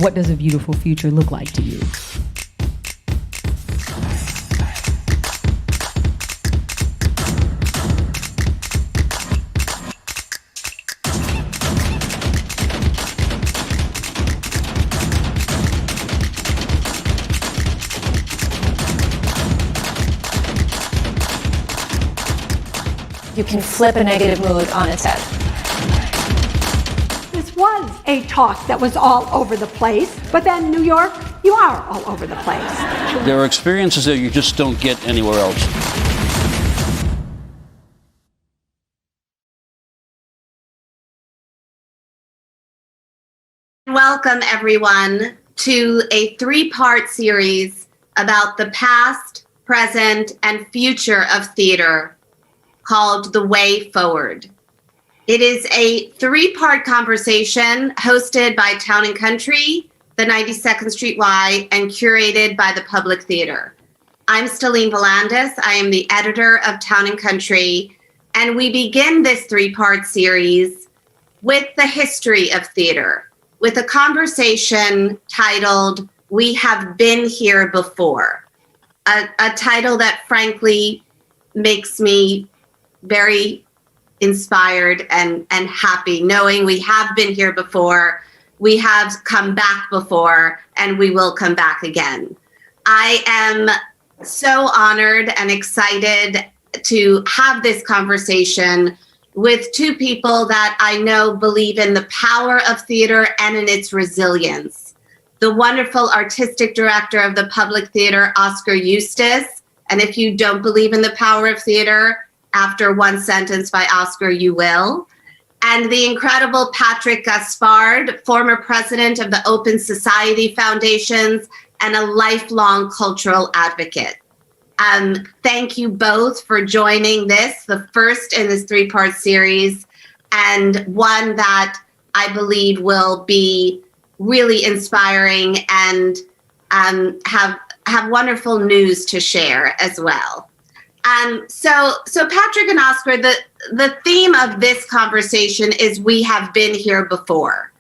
What does a beautiful future look like to you? You can flip a negative mood on its head. This was a talk that was all over the place, but then New York, you are all over the place. There are experiences that you just don't get anywhere else. Welcome, everyone, to a three-part series about the past, present, and future of theater called The Way Forward. It is a three-part conversation hosted by Town & Country, the 92nd Street Y, and curated by the Public Theater. I'm Stellene Volandes. I am the editor of Town & Country, and we begin this three-part series with the history of theater, with a conversation titled, We Have Been Here Before, a title that frankly makes me very inspired and happy, knowing we have been here before, we have come back before, and we will come back again. I am so honored and excited to have this conversation with two people that I know believe in the power of theater and in its resilience. The wonderful artistic director of the Public Theater, Oscar Eustis. And if you don't believe in the power of theater, after one sentence by Oscar, you will. And the incredible Patrick Gaspard, former president of the Open Society Foundations and a lifelong cultural advocate. Thank you both for joining this, the first in this three-part series, and one that I believe will be really inspiring and have wonderful news to share as well. So Patrick and Oscar, the theme of this conversation is we have been here before.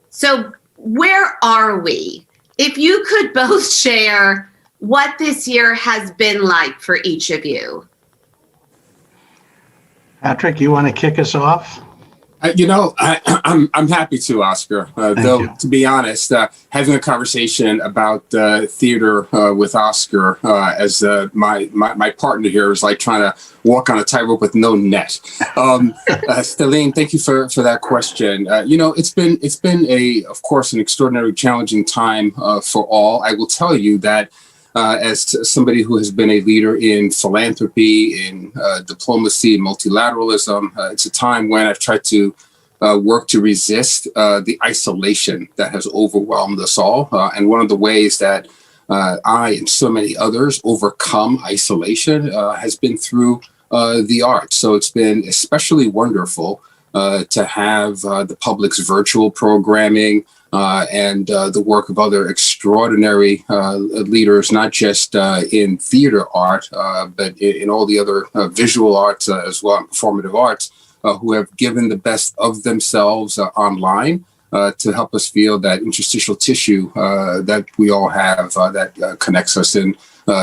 So where are we? If you could both share what this year has been like for each of Patrick, you want to kick us off? I'm happy to, Oscar. Though, to be honest, having a conversation about theater with Oscar as my partner here is like trying to walk on a tightrope with no net. Stellene, thank you for that question. It's been of course, an extraordinarily challenging time for all. I will tell you that. As somebody who has been a leader in philanthropy, in diplomacy, multilateralism, it's a time when I've tried to work to resist the isolation that has overwhelmed us all. And one of the ways that I and so many others overcome isolation has been through the arts. So it's been especially wonderful to have the public's virtual programming, and the work of other extraordinary leaders, not just in theater art, but in all the other visual arts as well, and performative arts, who have given the best of themselves online to help us feel that interstitial tissue that we all have that connects us in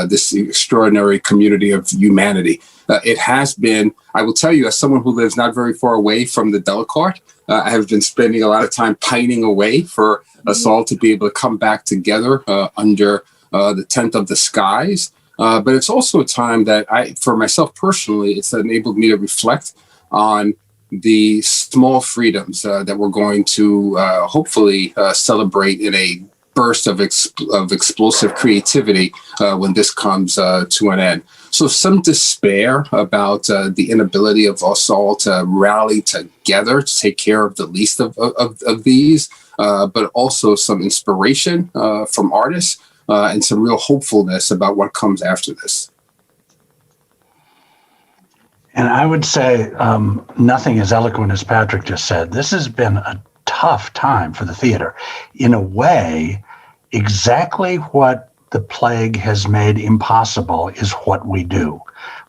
this extraordinary community of humanity. It has been, I will tell you, as someone who lives not very far away from the Delacorte, I have been spending a lot of time pining away for us all to be able to come back together under the tent of the skies. But it's also a time that for myself personally, it's enabled me to reflect on the small freedoms that we're going to hopefully celebrate in a burst of explosive creativity when this comes to an end. So some despair about the inability of us all to rally together to take care of the least of these, but also some inspiration from artists and some real hopefulness about what comes after this. And I would say nothing as eloquent as Patrick just said. This has been a tough time for the theater. In a way, exactly what the plague has made impossible is what we do.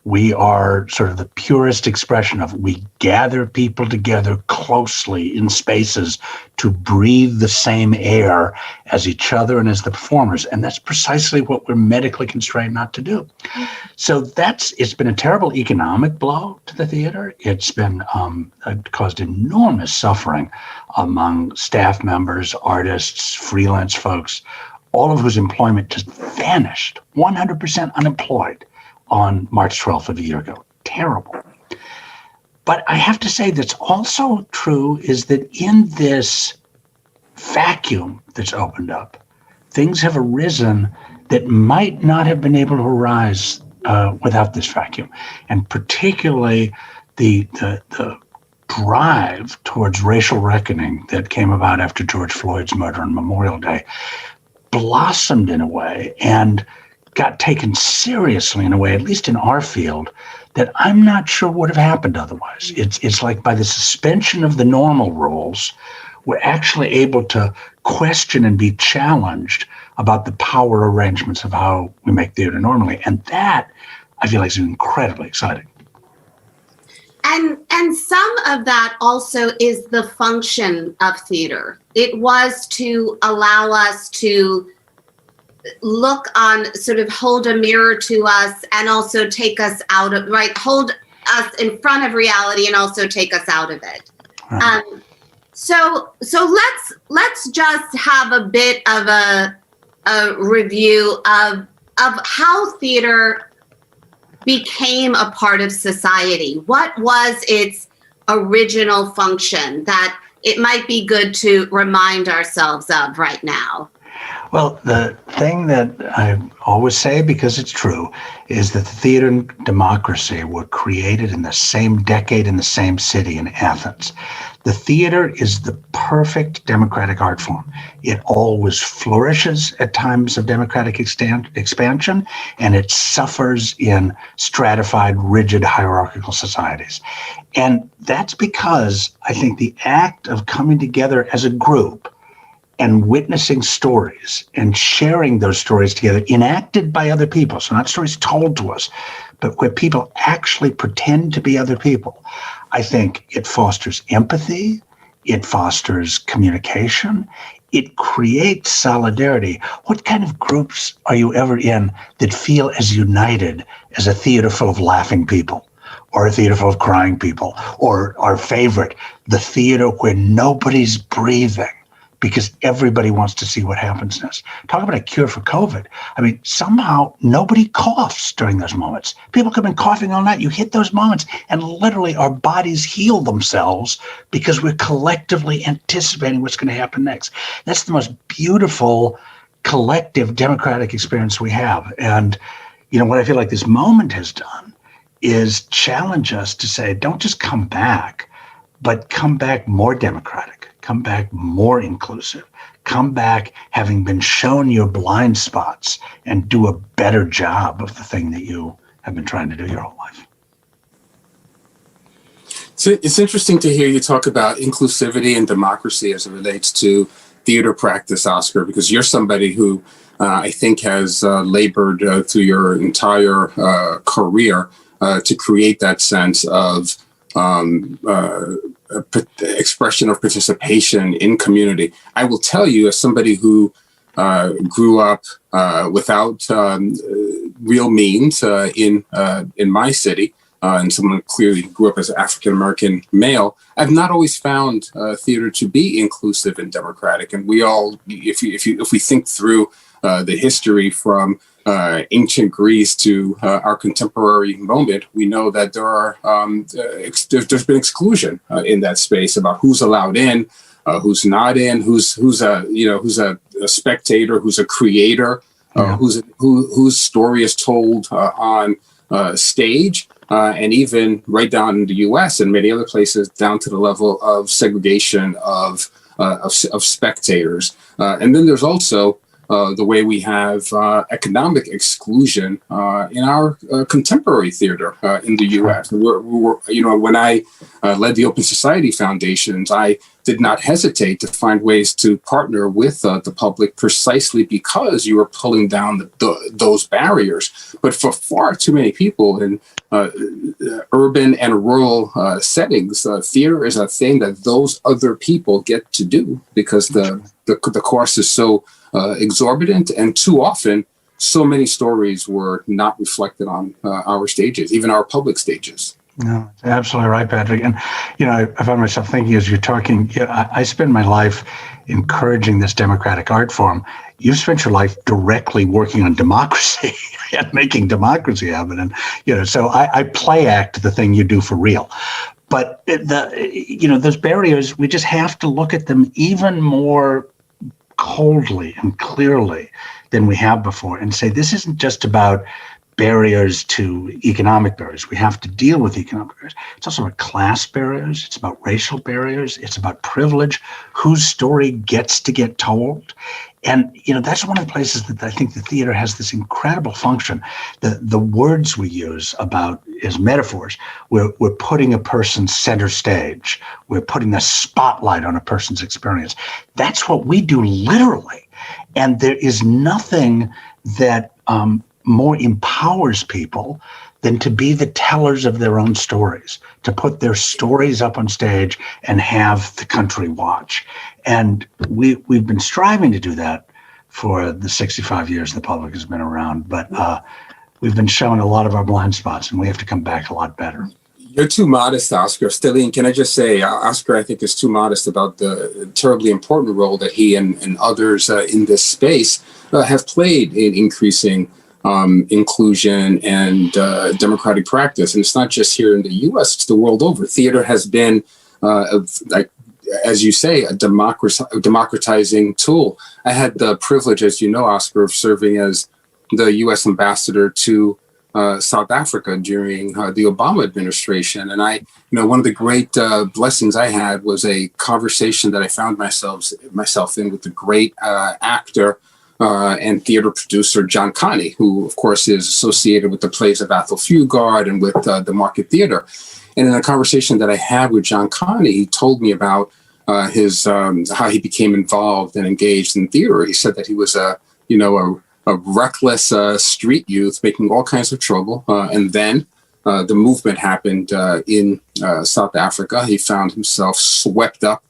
We are sort of the purest expression of we gather people together closely in spaces to breathe the same air as each other and as the performers. And that's precisely what we're medically constrained not to do. So it's been a terrible economic blow to the theater. It's been caused enormous suffering among staff members, artists, freelance folks, all of whose employment just vanished, 100% unemployed on March 12th of a year ago. Terrible. But I have to say that's also true is that in this vacuum that's opened up, things have arisen that might not have been able to arise without this vacuum. And particularly the drive towards racial reckoning that came about after George Floyd's murder on Memorial Day blossomed in a way and got taken seriously in a way, at least in our field, that I'm not sure would have happened otherwise. It's like by the suspension of the normal rules, we're actually able to question and be challenged about the power arrangements of how we make theater normally. And that, I feel like, is incredibly exciting. And some of that also is the function of theater. It was to allow us to look on, sort of hold a mirror to us and also take us out of, hold us in front of reality and also take us out of it. Right. So let's just have a bit of a review of how theater became a part of society. What was its original function that it might be good to remind ourselves of right now? Well, the thing that I always say, because it's true, is that the theater and democracy were created in the same decade in the same city in Athens. The theater is the perfect democratic art form. It always flourishes at times of democratic expansion, and it suffers in stratified, rigid, hierarchical societies. And that's because I think the act of coming together as a group and witnessing stories and sharing those stories together, enacted by other people, so not stories told to us, but where people actually pretend to be other people. I think it fosters empathy, it fosters communication, it creates solidarity. What kind of groups are you ever in that feel as united as a theater full of laughing people, or a theater full of crying people, or our favorite, the theater where nobody's breathing because everybody wants to see what happens next? Talk about a cure for COVID. I mean, somehow nobody coughs during those moments. People have been coughing all night. You hit those moments and literally our bodies heal themselves because we're collectively anticipating what's going to happen next. That's the most beautiful collective democratic experience we have. And, you know, what I feel like this moment has done is challenge us to say, don't just come back, but come back more democratic. Come back more inclusive. Come back having been shown your blind spots and do a better job of the thing that you have been trying to do your whole life. So it's interesting to hear you talk about inclusivity and democracy as it relates to theater practice, Oscar, because you're somebody who I think has labored through your entire career to create that sense of expression of participation in community. I will tell you, as somebody who grew up without real means in my city, and someone clearly grew up as an African-American male, I've not always found theater to be inclusive and democratic. And we all, if we think through the history from ancient Greece to our contemporary moment, we know that there are there's been exclusion in that space about who's allowed in, who's not in, who's a spectator, who's a creator, whose story is told on stage, and even right down in the U.S. and many other places, down to the level of segregation of spectators. And then there's also the way we have economic exclusion in our contemporary theater in the U.S. When I led the Open Society Foundations, I did not hesitate to find ways to partner with the public precisely because you were pulling down those barriers. But for far too many people in urban and rural settings, theater is a thing that those other people get to do because the cost is so exorbitant, and too often so many stories were not reflected on our stages, even our public stages. No, absolutely right, Patrick. And, I found myself thinking as you're talking, I spend my life encouraging this democratic art form. You've spent your life directly working on democracy and making democracy happen. And, so I play act the thing you do for real. But, those barriers, we just have to look at them even more coldly and clearly than we have before and say, this isn't just about barriers to economic barriers. We have to deal with economic barriers. It's also about class barriers. It's about racial barriers. It's about privilege, whose story gets to get told. And, that's one of the places that I think the theater has this incredible function. The words we use about as metaphors, we're putting a person center stage. We're putting the spotlight on a person's experience. That's what we do literally. And there is nothing that more empowers people than to be the tellers of their own stories, to put their stories up on stage and have the country watch. And we've been striving to do that for the 65 years the public has been around, but we've been showing a lot of our blind spots, and we have to come back a lot better. You're too modest, Oscar. Stellene, can I just say, Oscar, I think, is too modest about the terribly important role that he and others in this space have played in increasing inclusion and democratic practice. And it's not just here in the U.S., it's the world over. Theater has been, as you say, a democratizing tool. I had the privilege, as you know, Oscar, of serving as the U.S. ambassador to South Africa during the Obama administration. And one of the great blessings I had was a conversation that I found myself in with the great actor and theater producer John Connie, who, of course, is associated with the plays of Athol Fugard and with the Market Theater. And in a conversation that I had with John Connie, he told me about his how he became involved and engaged in theater. He said that he was a reckless street youth making all kinds of trouble. And then the movement happened in South Africa. He found himself swept up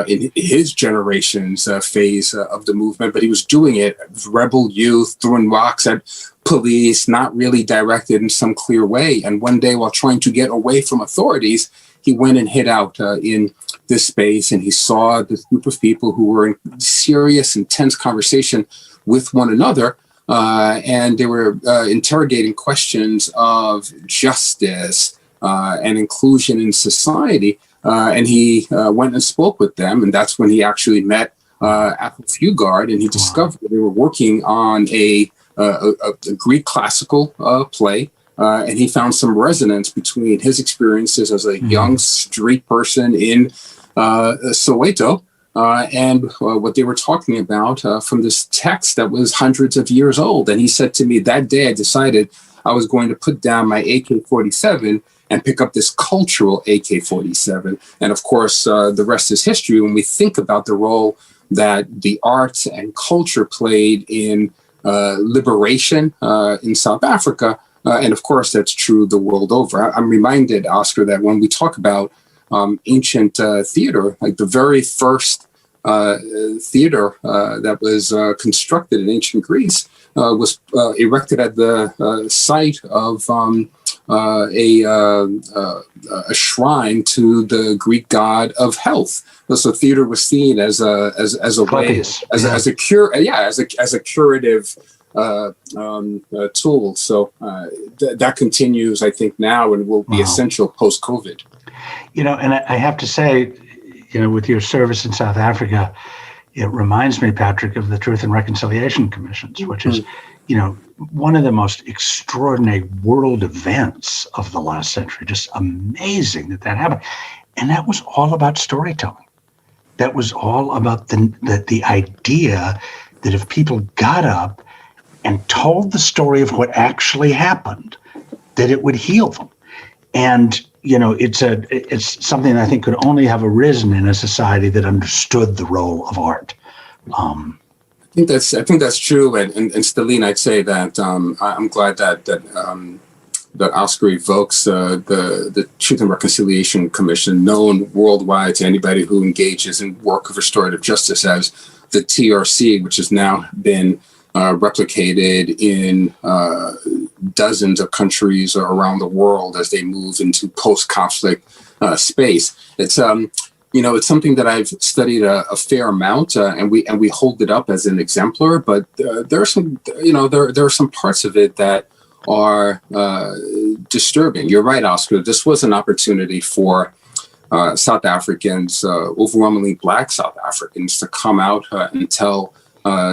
in his generation's phase of the movement, but he was doing it as rebel youth, throwing rocks at police, not really directed in some clear way. And one day, while trying to get away from authorities, he went and hid out in this space, and he saw this group of people who were in serious, intense conversation with one another, and they were interrogating questions of justice and inclusion in society. And he went and spoke with them, and that's when he actually met Athol Fugard, and he discovered that they were working on a Greek classical play, and he found some resonance between his experiences as a young street person in Soweto and what they were talking about from this text that was hundreds of years old. And he said to me, that day I decided I was going to put down my AK-47 and pick up this cultural AK-47. And of course, the rest is history when we think about the role that the arts and culture played in liberation in South Africa. And of course, that's true the world over. I'm reminded, Oscar, that when we talk about ancient theater, like the very first theater that was constructed in ancient Greece was erected at the site of a shrine to the Greek god of health. So theater was seen as a way, as a curative tool. So that continues, I think, now and will be essential post-COVID. And I have to say, with your service in South Africa, it reminds me, Patrick, of the Truth and Reconciliation Commissions, which is, one of the most extraordinary world events of the last century. Just amazing that happened. And that was all about storytelling. That was all about the idea that if people got up and told the story of what actually happened, that it would heal them. And, it's something I think could only have arisen in a society that understood the role of art. I think that's true. And Stellene, I'd say that I'm glad that Oscar evokes the Truth and Reconciliation Commission, known worldwide to anybody who engages in work of restorative justice as the TRC, which has now been replicated in dozens of countries around the world as they move into post-conflict space. It's it's something that I've studied a fair amount, and we hold it up as an exemplar. But there are some there are some parts of it that are disturbing. You're right, Oscar. This was an opportunity for South Africans, overwhelmingly Black South Africans, to come out and tell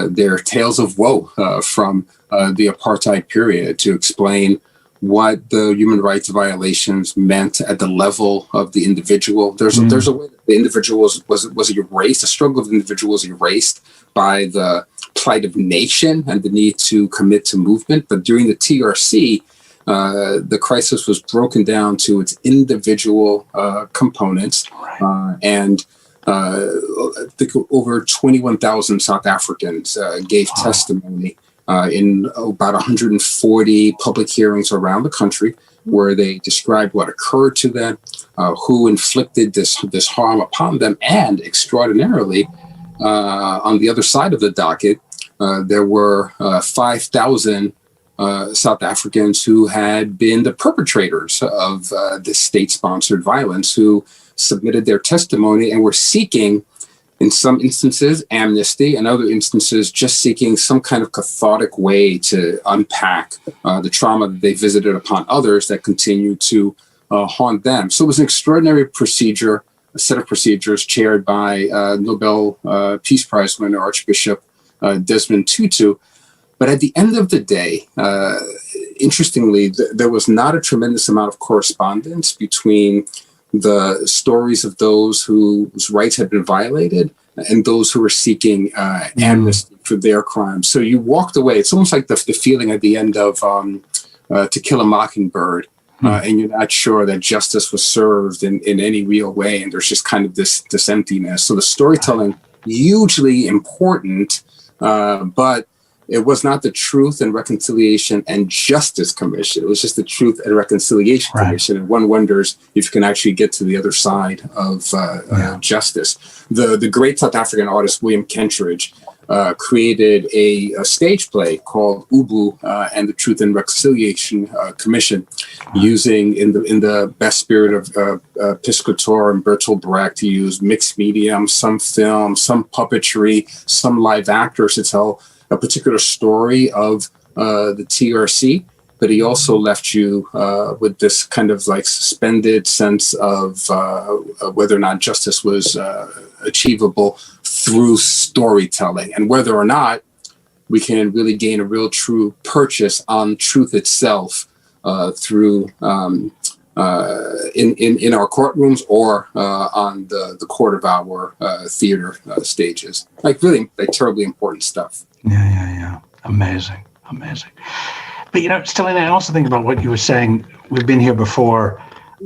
their tales of woe from the apartheid period, to explain what the human rights violations meant at the level of the individual. There's a way that the individual was erased. The struggle of the individual was erased by the plight of nation and the need to commit to movement. But during the TRC, the crisis was broken down to its individual components, and I think over 21,000 South Africans gave testimony in about 140 public hearings around the country, where they described what occurred to them, who inflicted this harm upon them, and extraordinarily, on the other side of the docket, there were 5,000 South Africans who had been the perpetrators of this state-sponsored violence, who submitted their testimony and were seeking, in some instances, amnesty, and other instances, just seeking some kind of cathartic way to unpack the trauma that they visited upon others that continued to haunt them. So it was an extraordinary procedure, a set of procedures chaired by Nobel Peace Prize winner Archbishop Desmond Tutu. But at the end of the day, interestingly, there was not a tremendous amount of correspondence between the stories of those whose rights had been violated and those who were seeking amnesty for their crimes. So you walked away. It's almost like the feeling at the end of To Kill a Mockingbird, and you're not sure that justice was served in any real way, and there's just kind of this emptiness. So the storytelling, hugely important, but it was not the Truth and Reconciliation and Justice Commission. It was just the Truth and Reconciliation Commission. And one wonders if you can actually get to the other side of justice. The great South African artist, William Kentridge, created a stage play called Ubu and the Truth and Reconciliation Commission, using in the best spirit of Piscator and Bertolt Brecht, to use mixed medium, some film, some puppetry, some live actors to tell a particular story of the TRC, but he also left you with this kind of like suspended sense of whether or not justice was achievable through storytelling, and whether or not we can really gain a real true purchase on truth itself through in our courtrooms or on the court of our theater stages. Like really, like terribly important stuff. Yeah. Amazing. But, Stellene, I also think about what you were saying. We've been here before.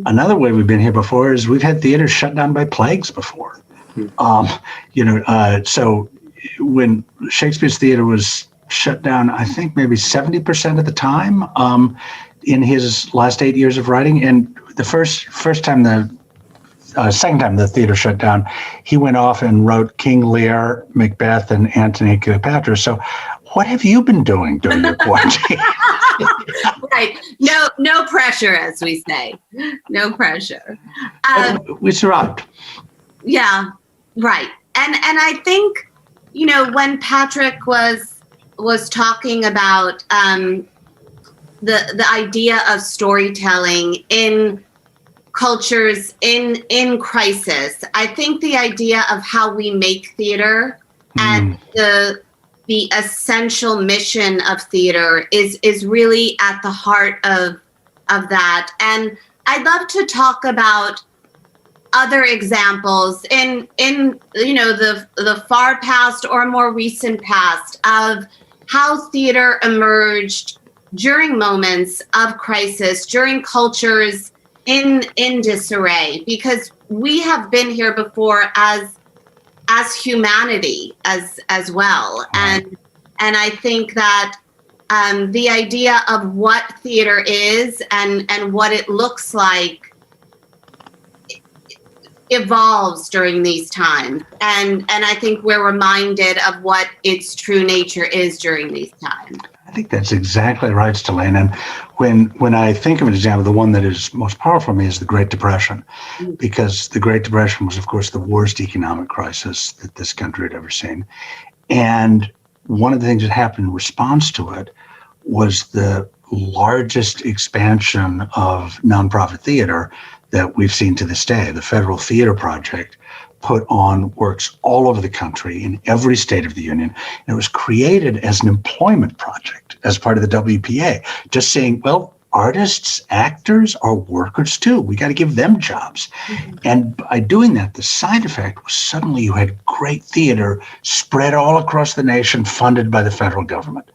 Another way we've been here before is we've had theaters shut down by plagues before. So when Shakespeare's theater was shut down, I think maybe 70% of the time in his last 8 years of writing. And the first time second time the theater shut down, he went off and wrote King Lear, Macbeth, and Antony and Cleopatra. So what have you been doing during your quarantine? Right. No pressure, as we say. No pressure. We survived. Yeah, right. And I think, when Patrick was talking about the idea of storytelling in cultures in crisis, I think the idea of how we make theater and the essential mission of theater is really at the heart of that. And I'd love to talk about other examples in the far past or more recent past of how theater emerged during moments of crisis, during cultures in disarray, because we have been here before as humanity as well. And I think that the idea of what theater is and what it looks like evolves during these times. And I think we're reminded of what its true nature is during these times. I think that's exactly right, Stellene. And when I think of an example, the one that is most powerful for me is the Great Depression, because the Great Depression was, of course, the worst economic crisis that this country had ever seen. And one of the things that happened in response to it was the largest expansion of nonprofit theater that we've seen to this day. The Federal Theater Project put on works all over the country in every state of the union. And it was created as an employment project as part of the WPA, just saying, well, artists, actors are workers too. We got to give them jobs. And by doing that, the side effect was suddenly you had great theater spread all across the nation, funded by the federal government.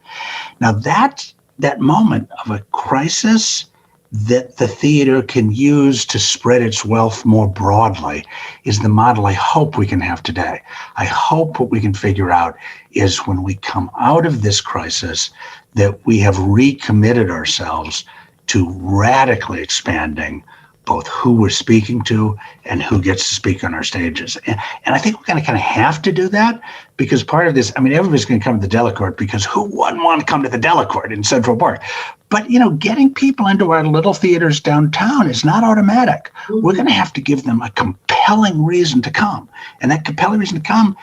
Now that moment of a crisis that the theater can use to spread its wealth more broadly is the model I hope we can have today. I hope what we can figure out is when we come out of this crisis that we have recommitted ourselves to radically expanding both who we're speaking to and who gets to speak on our stages. And I think we're going to kind of have to do that because part of this, I mean, everybody's going to come to the Delacorte because who wouldn't want to come to the Delacorte in Central Park? But, getting people into our little theaters downtown is not automatic. We're going to have to give them a compelling reason to come. And that compelling reason to come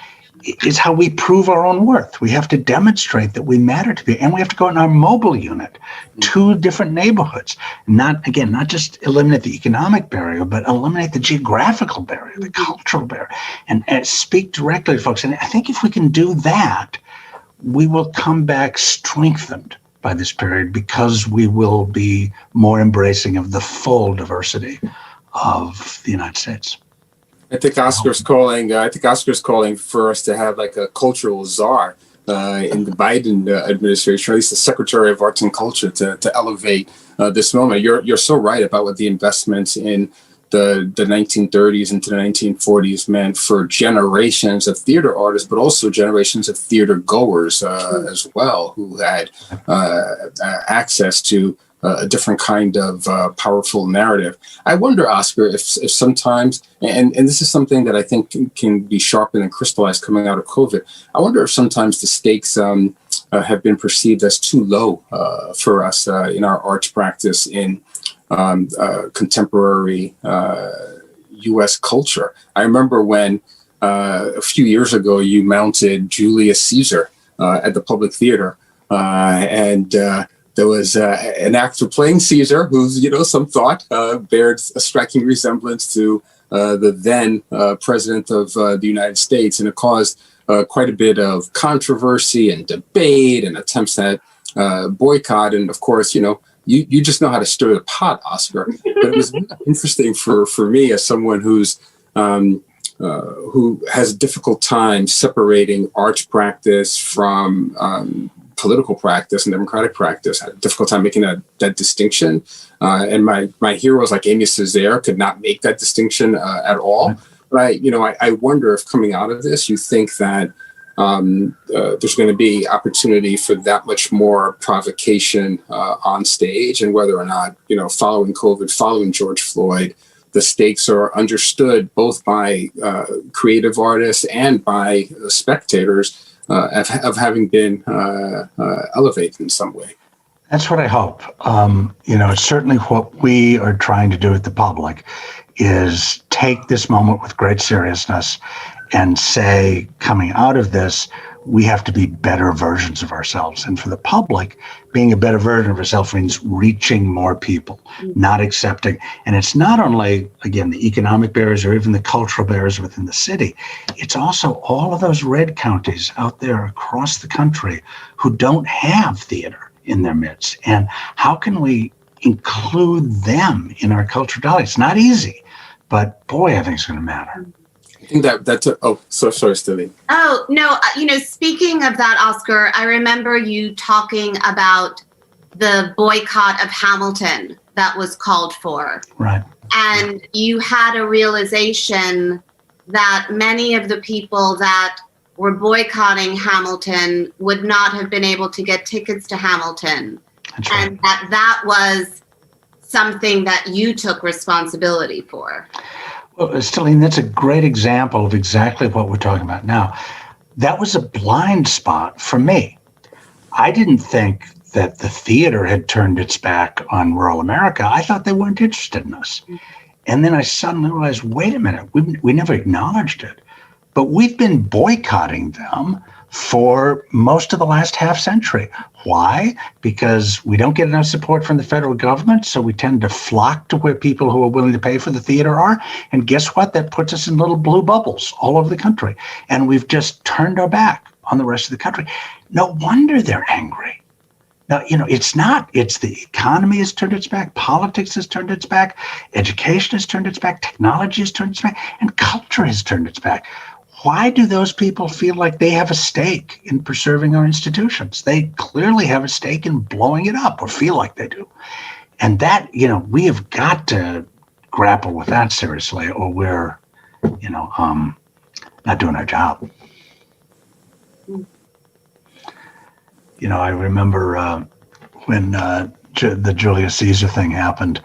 is how we prove our own worth. We have to demonstrate that we matter to people, and we have to go in our mobile unit to different neighborhoods. Not just eliminate the economic barrier, but eliminate the geographical barrier, the cultural barrier, and speak directly to folks. And I think if we can do that, we will come back strengthened by this period because we will be more embracing of the full diversity of the United States. I think Oscar's calling for us to have like a cultural czar in the Biden administration, or at least the Secretary of Arts and Culture, to elevate this moment. You're so right about what the investments in the 1930s into the 1940s meant for generations of theater artists, but also generations of theater goers as well, who had access to a different kind of powerful narrative. I wonder, Oscar, if sometimes, and this is something that I think can be sharpened and crystallized coming out of COVID, I wonder if sometimes the stakes have been perceived as too low for us in our arts practice in contemporary U.S. culture. I remember when a few years ago you mounted Julius Caesar at the Public Theater, and there was an actor playing Caesar who's, some thought bared a striking resemblance to the then president of the United States. And it caused quite a bit of controversy and debate and attempts at boycott. And of course, you just know how to stir the pot, Oscar. But it was really interesting for me as someone who has a difficult time separating arts practice from political practice and democratic practice. I had a difficult time making that distinction. And my heroes like Amy Césaire could not make that distinction at all. But I wonder if coming out of this, you think that there's going to be opportunity for that much more provocation on stage, and whether or not, following COVID, following George Floyd, the stakes are understood both by creative artists and by spectators of having been elevated in some way. That's what I hope. It's certainly what we are trying to do at the public is take this moment with great seriousness and say, coming out of this, we have to be better versions of ourselves. And for the public, being a better version of ourselves means reaching more people, not accepting. And it's not only, again, the economic barriers or even the cultural barriers within the city. It's also all of those red counties out there across the country who don't have theater in their midst. And how can we include them in our cultural dialogue? It's not easy, But boy, I think it's going to matter. I think sorry, Stellene. Oh, no, speaking of that, Oscar, I remember you talking about the boycott of Hamilton that was called for. Right. And you had a realization that many of the people that were boycotting Hamilton would not have been able to get tickets to Hamilton. That's right. And that was something that you took responsibility for. Well, Stellene, that's a great example of exactly what we're talking about now. That was a blind spot for me. I didn't think that the theater had turned its back on rural America. I thought they weren't interested in us. And then I suddenly realized, wait a minute, we never acknowledged it. But we've been boycotting them for most of the last half century. Why? Because we don't get enough support from the federal government, so we tend to flock to where people who are willing to pay for the theater are. And guess what? That puts us in little blue bubbles all over the country. And we've just turned our back on the rest of the country. No wonder they're angry. Now, it's the economy has turned its back, politics has turned its back, education has turned its back, technology has turned its back, and culture has turned its back. Why do those people feel like they have a stake in preserving our institutions? They clearly have a stake in blowing it up, or feel like they do. And that, we have got to grapple with that seriously, or we're, not doing our job. I remember when the Julius Caesar thing happened,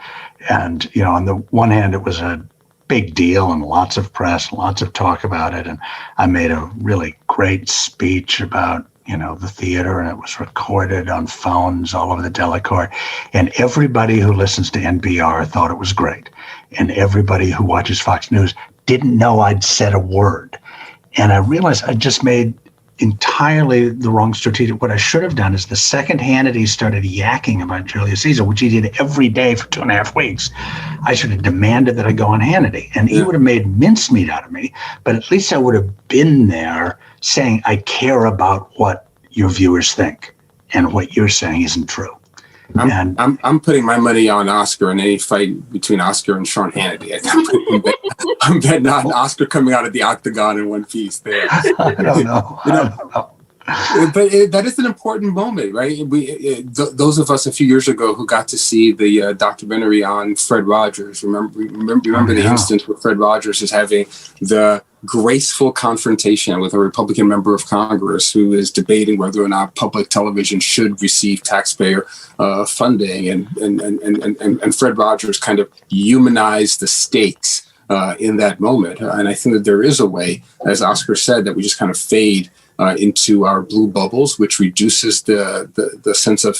and, on the one hand, it was a big deal and lots of press, lots of talk about it. And I made a really great speech about, the theater, and it was recorded on phones all over the Delacorte. And everybody who listens to NPR thought it was great. And everybody who watches Fox News didn't know I'd said a word. And I realized I just made entirely the wrong strategic. What I should have done is the second Hannity started yakking about Julius Caesar, which he did every day for 2.5 weeks, I should have demanded that I go on Hannity. And he would have made mincemeat out of me, but at least I would have been there saying, I care about what your viewers think, and what you're saying isn't true. I'm putting my money on Oscar in any fight between Oscar and Sean Hannity. I'm betting on Oscar coming out of the octagon in one piece there. I don't know. But that is an important moment, right? Those of us a few years ago who got to see the documentary on Fred Rogers, remember the instance where Fred Rogers is having the graceful confrontation with a Republican member of Congress who is debating whether or not public television should receive taxpayer funding, and Fred Rogers kind of humanized the stakes in that moment. And I think that there is a way, as Oscar said, that we just kind of fade into our blue bubbles, which reduces the sense of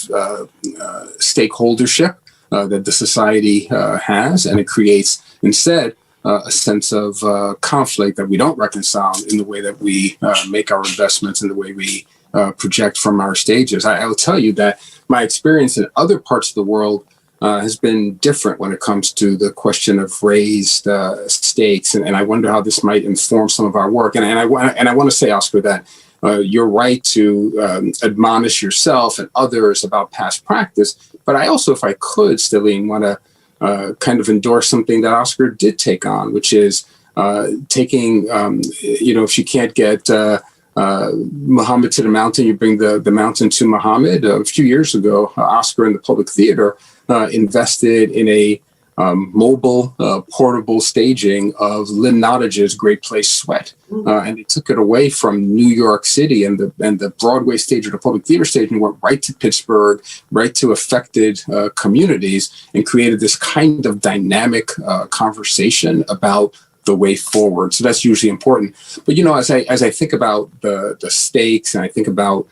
stakeholdership that the society has, and it creates instead a sense of conflict that we don't reconcile in the way that we make our investments and the way we project from our stages. I will tell you that my experience in other parts of the world has been different when it comes to the question of raised stakes, and I wonder how this might inform some of our work. And I want to say, Oscar, that you're right to admonish yourself and others about past practice. But I also, if I could, Stellene, want to kind of endorse something that Oscar did take on, which is taking, if you can't get Muhammad to the mountain, you bring the mountain to Muhammad. A few years ago, Oscar in the Public Theater invested in a mobile, portable staging of Lynn Nottage's Great Place Sweat. And they took it away from New York City and the Broadway stage or the Public Theater stage, and went right to Pittsburgh, right to affected communities, and created this kind of dynamic conversation about the way forward. So that's usually important. But, as I think about the stakes, and I think about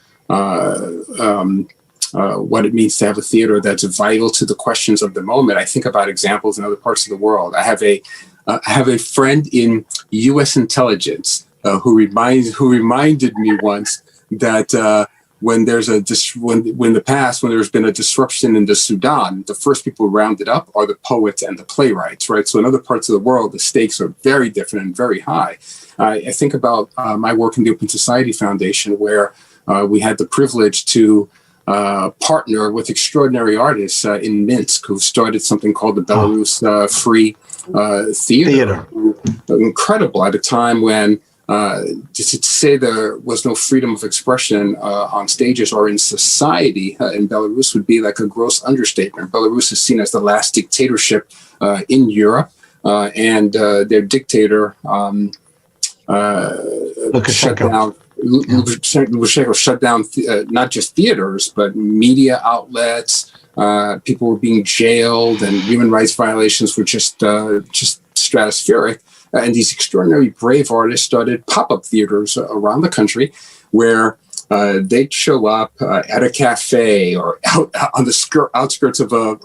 what it means to have a theater that's vital to the questions of the moment, I think about examples in other parts of the world. I have a friend in U.S. intelligence who reminded me once that when there's when there's been a disruption in the Sudan, the first people rounded up are the poets and the playwrights, right? So in other parts of the world, the stakes are very different and very high. I think about my work in the Open Society Foundation, where we had the privilege to partner with extraordinary artists in Minsk who started something called the Belarus Free Theater. Incredible at a time when to say there was no freedom of expression on stages or in society in Belarus would be like a gross understatement. Belarus is seen as the last dictatorship in Europe, and their dictator Lukashenko shut down not just theaters, but media outlets. People were being jailed, and human rights violations were just stratospheric. And these extraordinary brave artists started pop-up theaters around the country where they'd show up at a cafe or out on the outskirts of a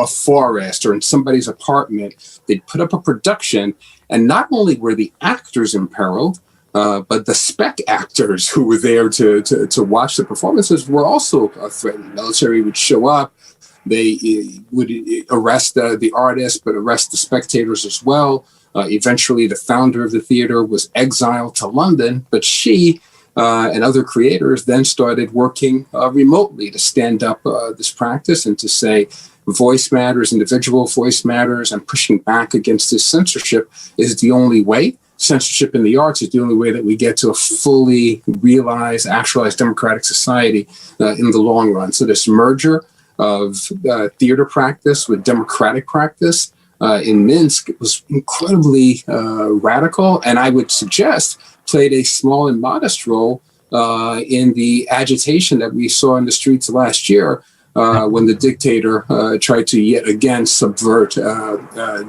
forest or in somebody's apartment. They'd put up a production, and not only were the actors imperiled, but the spec actors who were there to watch the performances were also threatened. The military would show up. They would arrest the artists, but arrest the spectators as well. Eventually, the founder of the theater was exiled to London, but she and other creators then started working remotely to stand up this practice and to say voice matters, individual voice matters, and pushing back against this censorship is the only way. Censorship in the arts is the only way that we get to a fully realized, actualized democratic society in the long run. So this merger of theater practice with democratic practice in Minsk was incredibly radical, and I would suggest played a small and modest role in the agitation that we saw in the streets last year when the dictator tried to yet again subvert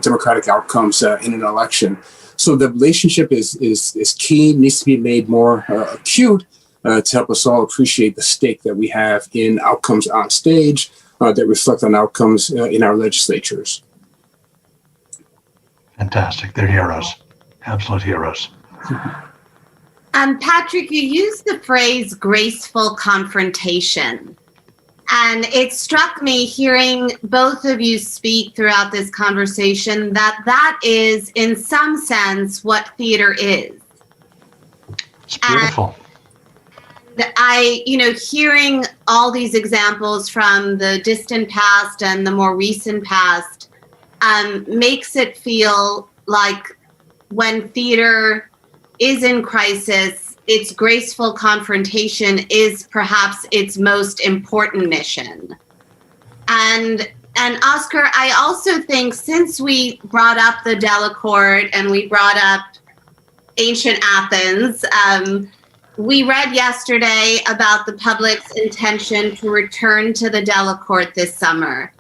democratic outcomes in an election. So the relationship is key, needs to be made more acute to help us all appreciate the stake that we have in outcomes on stage that reflect on outcomes in our legislatures. Fantastic. They're heroes. Absolute heroes. Patrick, you used the phrase graceful confrontation. And it struck me hearing both of you speak throughout this conversation that that is, in some sense, what theater is. It's beautiful. And hearing all these examples from the distant past and the more recent past makes it feel like when theater is in crisis, its graceful confrontation is perhaps its most important mission. And Oscar, I also think since we brought up the Delacorte and we brought up ancient Athens, we read yesterday about the public's intention to return to the Delacorte this summer,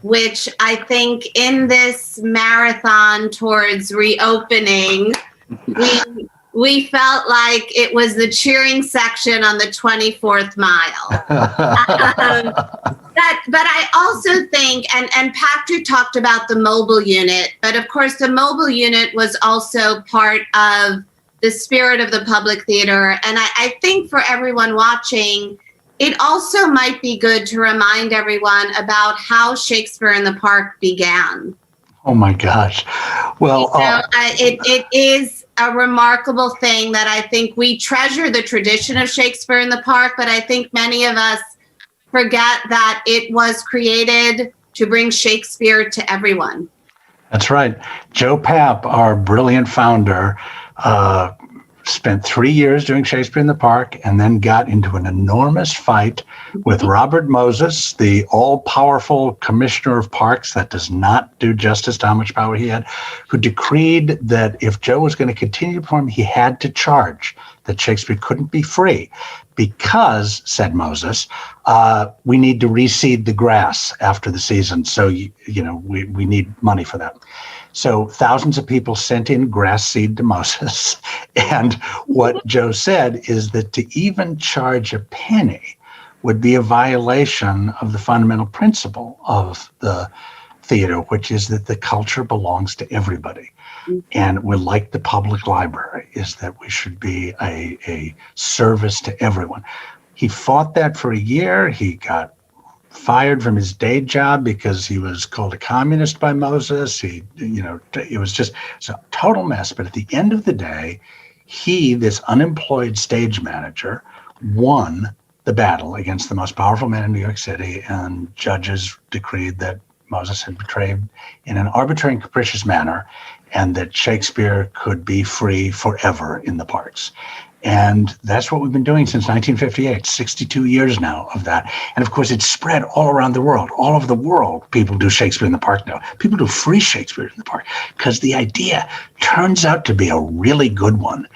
which I think in this marathon towards reopening, we felt like it was the cheering section on the 24th mile. But I also think, and Patrick talked about the mobile unit, but of course the mobile unit was also part of the spirit of the public theater. And I think for everyone watching, it also might be good to remind everyone about how Shakespeare in the Park began. Oh my gosh. Well, it is a remarkable thing that I think we treasure the tradition of Shakespeare in the Park, but I think many of us forget that it was created to bring Shakespeare to everyone. That's right. Joe Papp, our brilliant founder, spent 3 years doing Shakespeare in the Park and then got into an enormous fight with Robert Moses, the all-powerful commissioner of parks that does not do justice to how much power he had, who decreed that if Joe was going to continue to perform, he had to charge, that Shakespeare couldn't be free because, said Moses, we need to reseed the grass after the season. So, we need money for that. So thousands of people sent in grass seed to Moses. And what Joe said is that to even charge a penny would be a violation of the fundamental principle of the theater, which is that the culture belongs to everybody. And we're like the public library, is that we should be a service to everyone. He fought that for a year. He got fired from his day job because he was called a communist by Moses. It was just a total mess. But at the end of the day, he, this unemployed stage manager, won the battle against the most powerful man in New York City, and judges decreed that Moses had betrayed in an arbitrary and capricious manner, and that Shakespeare could be free forever in the parks. And that's what we've been doing since 1958, 62 years now of that. And of course, it's spread all around the world. All over the world, people do Shakespeare in the Park now. People do free Shakespeare in the Park because the idea turns out to be a really good one.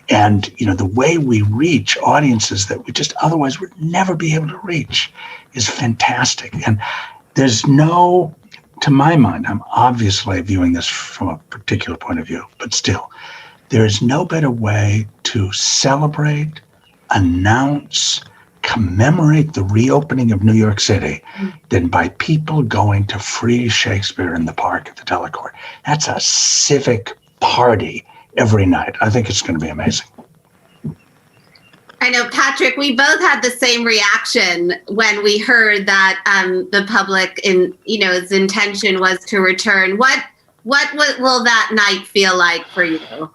And, you know, the way we reach audiences that we just otherwise would never be able to reach is fantastic. And there's no, to my mind, I'm obviously viewing this from a particular point of view, but still, there is no better way to celebrate, announce, commemorate the reopening of New York City than by people going to free Shakespeare in the Park at the Delacorte. That's a civic party every night. I think it's going to be amazing. I know, Patrick, we both had the same reaction when we heard that the public, its intention was to return. What will that night feel like for you?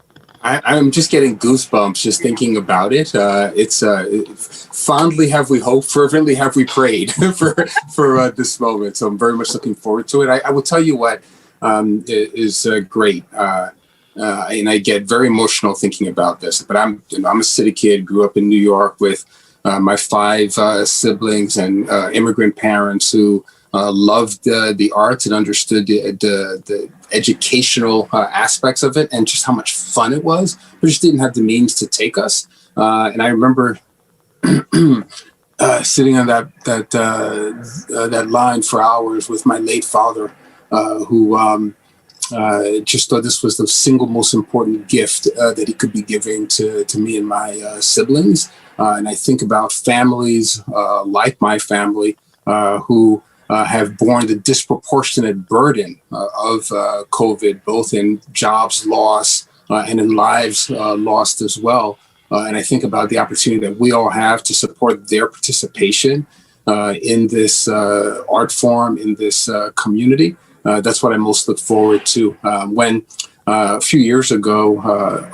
I'm just getting goosebumps just thinking about it. It's fondly have we hoped, fervently have we prayed for this moment. So I'm very much looking forward to it. I will tell you what is great, and I get very emotional thinking about this. But I'm a city kid, grew up in New York with my 5 siblings and immigrant parents who loved the arts and understood the educational aspects of it and just how much fun it was, but just didn't have the means to take us. And I remember sitting on that line for hours with my late father, who just thought this was the single most important gift that he could be giving to me and my siblings. And I think about families like my family who have borne the disproportionate burden of COVID, both in jobs lost and in lives lost as well. And I think about the opportunity that we all have to support their participation in this art form, in this community. That's what I most look forward to. When a few years ago,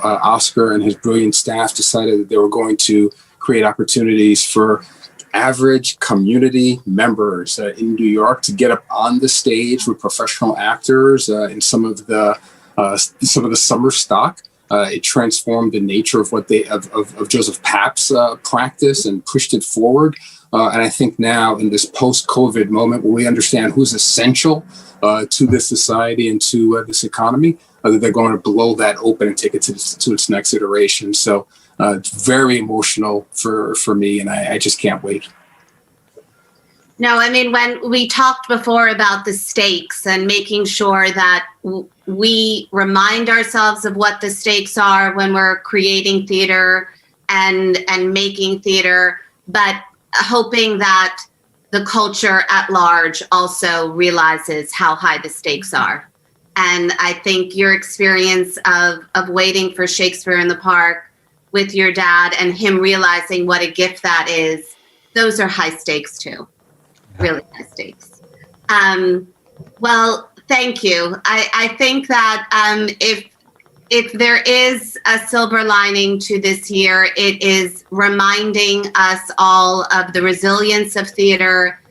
Oscar and his brilliant staff decided that they were going to create opportunities for average community members in New York to get up on the stage with professional actors in some of the summer stock. It transformed the nature of what of Joseph Papp's practice and pushed it forward. And I think now in this post-COVID moment where we understand who's essential to this society and to this economy, that they're going to blow that open and take it to its next iteration. So it's very emotional for me, and I just can't wait. No, I mean, when we talked before about the stakes and making sure that we remind ourselves of what the stakes are when we're creating theater and making theater, but hoping that the culture at large also realizes how high the stakes are. And I think your experience of waiting for Shakespeare in the Park with your dad and him realizing what a gift that is, those are high stakes too. Really high stakes. Well, thank you. I think that if there is a silver lining to this year, it is reminding us all of the resilience of theater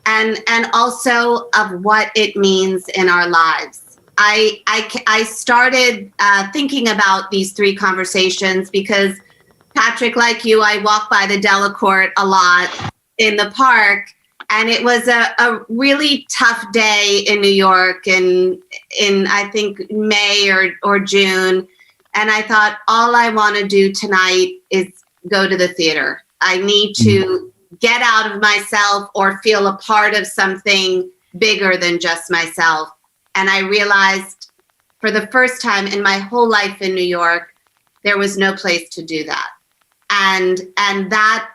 and also of what it means in our lives. I started thinking about these 3 conversations because, Patrick, like you, I walk by the Delacorte a lot in the park, and it was a really tough day in New York in I think May or June, and I thought all I want to do tonight is go to the theater. I need to get out of myself or feel a part of something bigger than just myself. And I realized for the first time in my whole life in New York, there was no place to do that. And that,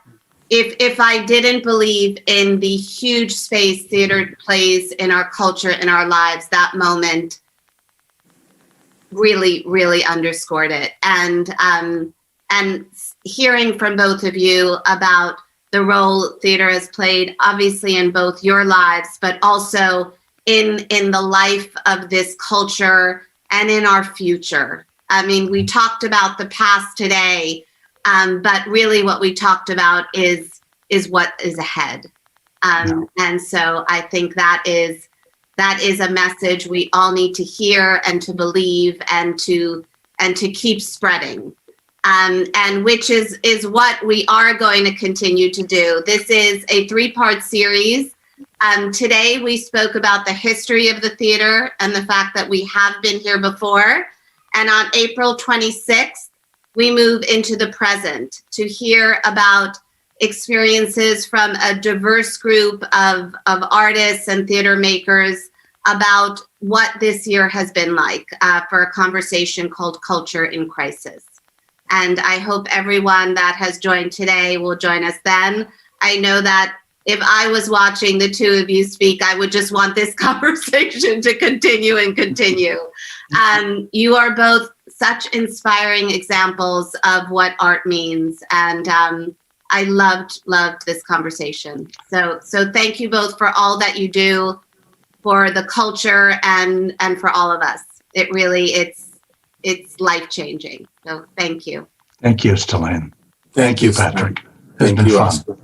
if I didn't believe in the huge space theater plays in our culture, in our lives, that moment really, really underscored it. And hearing from both of you about the role theater has played, obviously in both your lives, but also in the life of this culture and in our future. I mean, we talked about the past today, but really what we talked about is what is ahead. And so I think that is a message we all need to hear and to believe and to keep spreading. And which is what we are going to continue to do. This is a 3-part series. Today we spoke about the history of the theater and the fact that we have been here before. And on April 26th, we move into the present to hear about experiences from a diverse group of artists and theater makers about what this year has been like for a conversation called Culture in Crisis. And I hope everyone that has joined today will join us then. I know that if I was watching the two of you speak, I would just want this conversation to continue and continue. You are both such inspiring examples of what art means. And I loved this conversation. So thank you both for all that you do for the culture and for all of us. It really, it's life-changing. So thank you. Thank you, Stellene. Thank you, Patrick. It's Thank been you, fun. Oscar.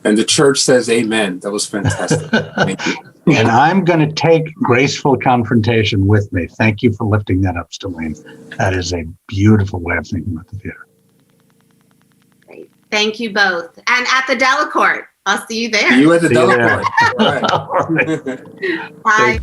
And the church says amen. That was fantastic. Thank you. And I'm going to take graceful confrontation with me. Thank you for lifting that up, Stellene. That is a beautiful way of thinking about the theater. Great. Thank you both. And at the Delacorte, I'll see you there. See you at the See you Delacorte. there. All right. Bye.